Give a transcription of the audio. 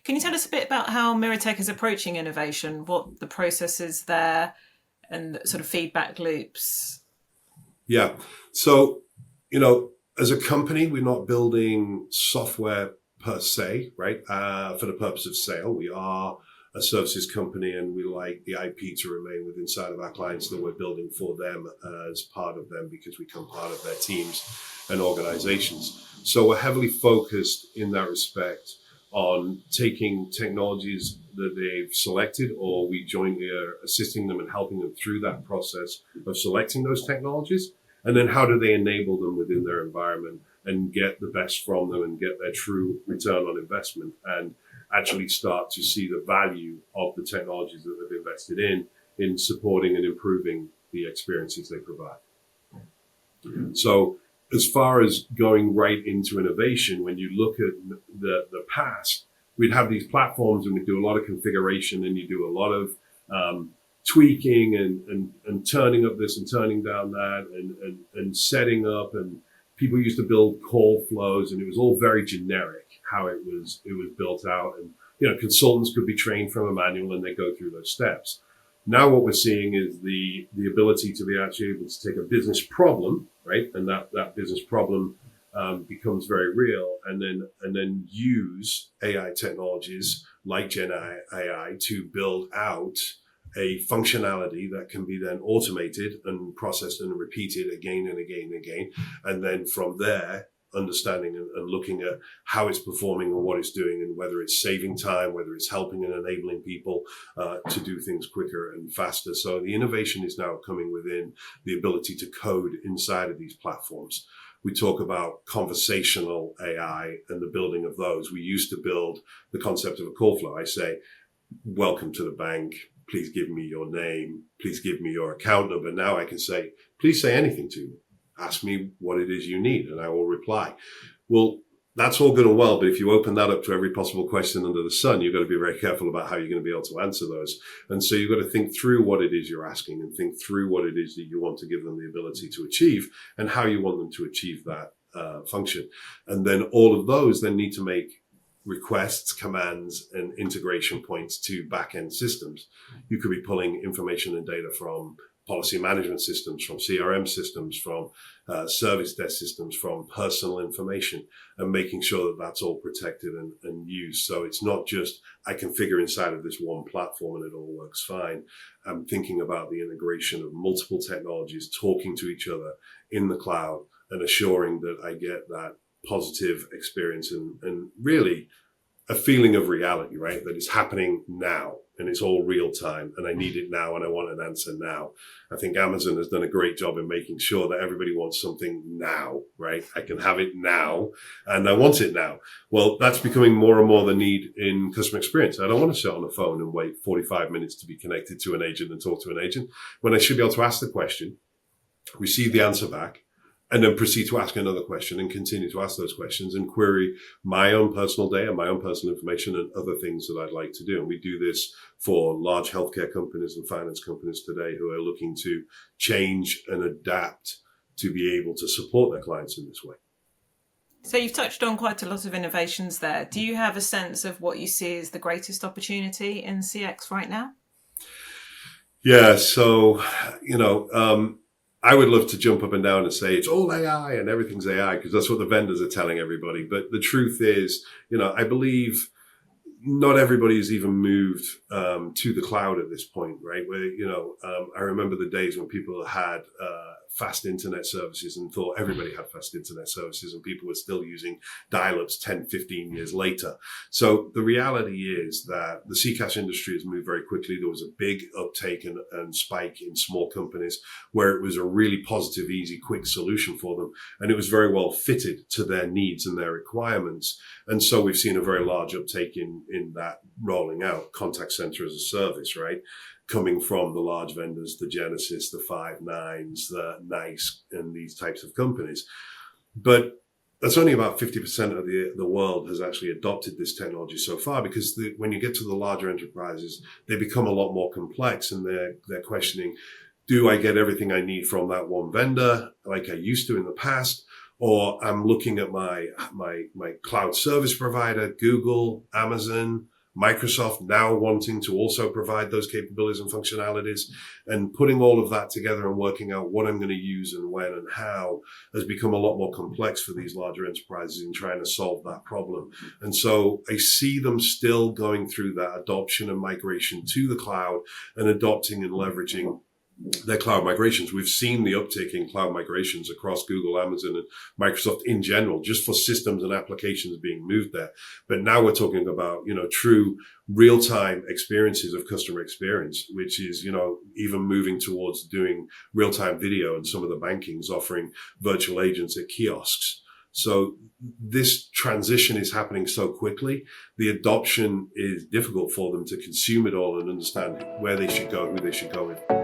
Can you tell us a bit about how Miratech is approaching innovation, what the process is there, and sort of feedback loops? Yeah. So, as a company, we're not building software per se, right? For the purpose of sale. We are a services company and we like the IP to remain within inside of our clients that we're building for them as part of them because we become part of their teams and organizations. So we're heavily focused in that respect on taking technologies that they've selected, or we jointly are assisting them and helping them through that process of selecting those technologies. And then how do they enable them within their environment and get the best from them and get their true return on investment and actually start to see the value of the technologies that they've invested in supporting and improving the experiences they provide. So as far as going right into innovation, when you look at the past, we'd have these platforms and we do a lot of configuration and you do a lot of tweaking and turning up this and turning down that and setting up, and people used to build call flows and it was all very generic how it was built out, and consultants could be trained from a manual and they go through those steps. Now what we're seeing is the ability to be actually able to take a business problem, right, and that business problem becomes very real, and then use AI technologies like Gen AI to build out a functionality that can be then automated and processed and repeated again and again and again. And then from there, understanding and looking at how it's performing and what it's doing and whether it's saving time, whether it's helping and enabling people to do things quicker and faster. So the innovation is now coming within the ability to code inside of these platforms. We talk about conversational AI and the building of those. We used to build the concept of a call flow. I say, welcome to the bank. Please give me your name. Please give me your account number. Now I can say, please say anything to me. Ask me what it is you need and I will reply. Well, that's all good and well, but if you open that up to every possible question under the sun, you've got to be very careful about how you're going to be able to answer those. And so you've got to think through what it is you're asking and think through what it is that you want to give them the ability to achieve and how you want them to achieve that function. And then all of those then need to make requests, commands, and integration points to back-end systems. You could be pulling information and data from policy management systems, from CRM systems, from service desk systems, from personal information, and making sure that that's all protected and used. So it's not just I configure inside of this one platform and it all works fine. I'm thinking about the integration of multiple technologies talking to each other in the cloud and assuring that I get that positive experience and really a feeling of reality, right? That it's happening now and it's all real time and I need it now and I want an answer now. I think Amazon has done a great job in making sure that everybody wants something now, right? I can have it now and I want it now. Well, that's becoming more and more the need in customer experience. I don't want to sit on the phone and wait 45 minutes to be connected to an agent and talk to an agent when I should be able to ask the question, receive the answer back, and then proceed to ask another question and continue to ask those questions and query my own personal data, my own personal information and other things that I'd like to do. And we do this for large healthcare companies and finance companies today who are looking to change and adapt to be able to support their clients in this way. So you've touched on quite a lot of innovations there. Do you have a sense of what you see as the greatest opportunity in CX right now? Yeah, so, I would love to jump up and down and say it's all AI and everything's AI because that's what the vendors are telling everybody. But the truth is, I believe not everybody has even moved to the cloud at this point, right? Where, I remember the days when people had fast internet services and thought everybody had fast internet services and people were still using dial-ups 10, 15 years later. So the reality is that the CCaaS industry has moved very quickly. There was a big uptake and spike in small companies where it was a really positive, easy, quick solution for them. And it was very well fitted to their needs and their requirements. And so we've seen a very large uptake in that rolling out contact center as a service, right? Coming from the large vendors, the Genesys, the Five9s, the NICE, and these types of companies. But that's only about 50% of the world has actually adopted this technology so far, because when you get to the larger enterprises, they become a lot more complex and they're questioning, do I get everything I need from that one vendor like I used to in the past? or I'm looking at my cloud service provider, Google, Amazon, Microsoft now wanting to also provide those capabilities and functionalities, and putting all of that together and working out what I'm going to use and when and how has become a lot more complex for these larger enterprises in trying to solve that problem. And so I see them still going through that adoption and migration to the cloud and adopting and leveraging their cloud migrations. We've seen the uptick in cloud migrations across Google, Amazon, and Microsoft in general, just for systems and applications being moved there. But now we're talking about, true real-time experiences of customer experience, which is, even moving towards doing real-time video, and some of the bankings offering virtual agents at kiosks. So this transition is happening so quickly. The adoption is difficult for them to consume it all and understand where they should go, who they should go with.